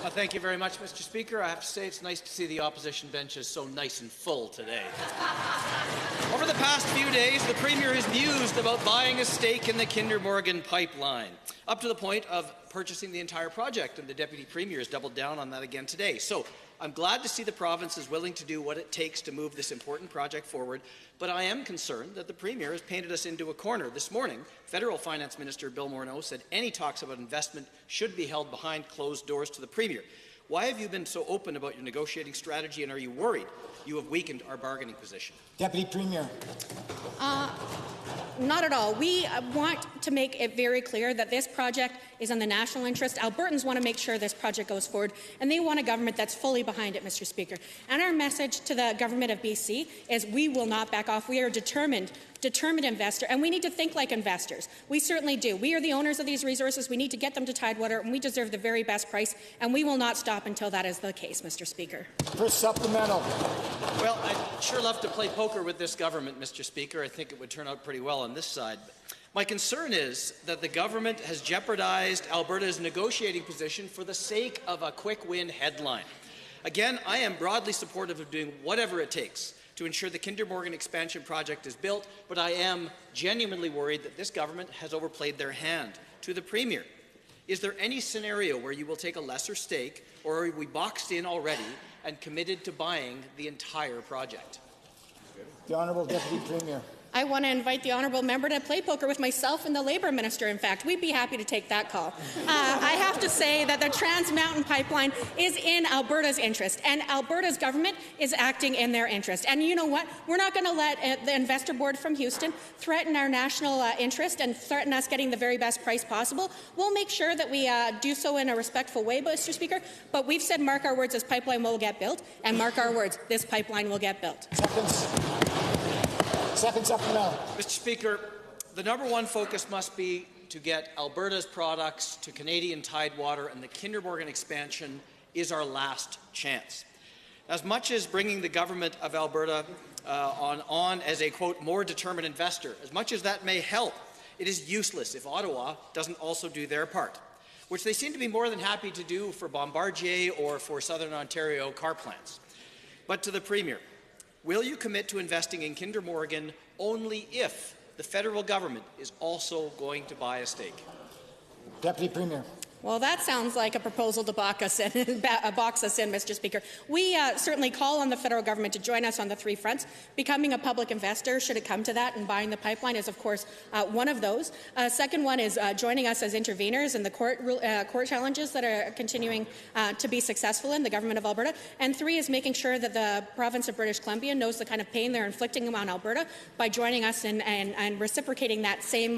Well, thank you very much, Mr. Speaker. I have to say it's nice to see the opposition benches so nice and full today. Over the past few days, the Premier has mused about buying a stake in the Kinder Morgan pipeline, up to the point of purchasing the entire project, and the Deputy Premier has doubled down on that again today. So I'm glad to see the province is willing to do what it takes to move this important project forward, but I am concerned that the Premier has painted us into a corner. This morning, Federal Finance Minister Bill Morneau said any talks about investment should be held behind closed doors to the Premier. Why have you been so open about your negotiating strategy, and are you worried you have weakened our bargaining position? Deputy Premier. Not at all. We want to make it very clear that this project is in the national interest. Albertans want to make sure this project goes forward, and they want a government that's fully behind it, Mr. Speaker. And our message to the government of BC is we will not back off. We are determined investor, and we need to think like investors. We certainly do. We are the owners of these resources. We need to get them to Tidewater, and we deserve the very best price, and we will not stop until that is the case, Mr. Speaker. For supplemental. Well, I'd sure love to play poker with this government, Mr. Speaker. I think it would turn out pretty well on this side. My concern is that the government has jeopardized Alberta's negotiating position for the sake of a quick win headline. Again, I am broadly supportive of doing whatever it takes to ensure the Kinder Morgan expansion project is built, but I am genuinely worried that this government has overplayed their hand. To the Premier, is there any scenario where you will take a lesser stake, or are we boxed in already and committed to buying the entire project? The Honourable Deputy Premier. I want to invite the honourable member to play poker with myself and the Labour Minister. In fact, we'd be happy to take that call. I have to say that the Trans Mountain Pipeline is in Alberta's interest, and Alberta's government is acting in their interest. And you know what? We're not going to let the Investor Board from Houston threaten our national interest and threaten us getting the very best price possible. We'll make sure that we do so in a respectful way, Mr. Speaker. But we've said, mark our words, this pipeline will get built, and mark our words, this pipeline will get built. Second supplemental. Mr. Speaker, the #1 focus must be to get Alberta's products to Canadian Tidewater, and the Kinder Morgan expansion is our last chance. As much as bringing the government of Alberta on as a, quote, more determined investor, as much as that may help, it is useless if Ottawa doesn't also do their part, which they seem to be more than happy to do for Bombardier or for Southern Ontario car plants. But to the Premier, will you commit to investing in Kinder Morgan only if the federal government is also going to buy a stake? Deputy Premier. Well, that sounds like a proposal to box us in, Mr. Speaker. We certainly call on the federal government to join us on the three fronts. Becoming a public investor, should it come to that, and buying the pipeline is, of course, one of those. Second one is joining us as interveners in the court challenges that are continuing to be successful in the government of Alberta. And three is making sure that the province of British Columbia knows the kind of pain they're inflicting on Alberta by joining us and reciprocating that same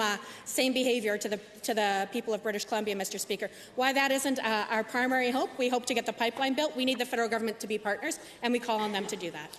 behaviour to the people of British Columbia, Mr. Speaker. Why that isn't our primary hope, we hope to get the pipeline built. We need the federal government to be partners, and we call on them to do that.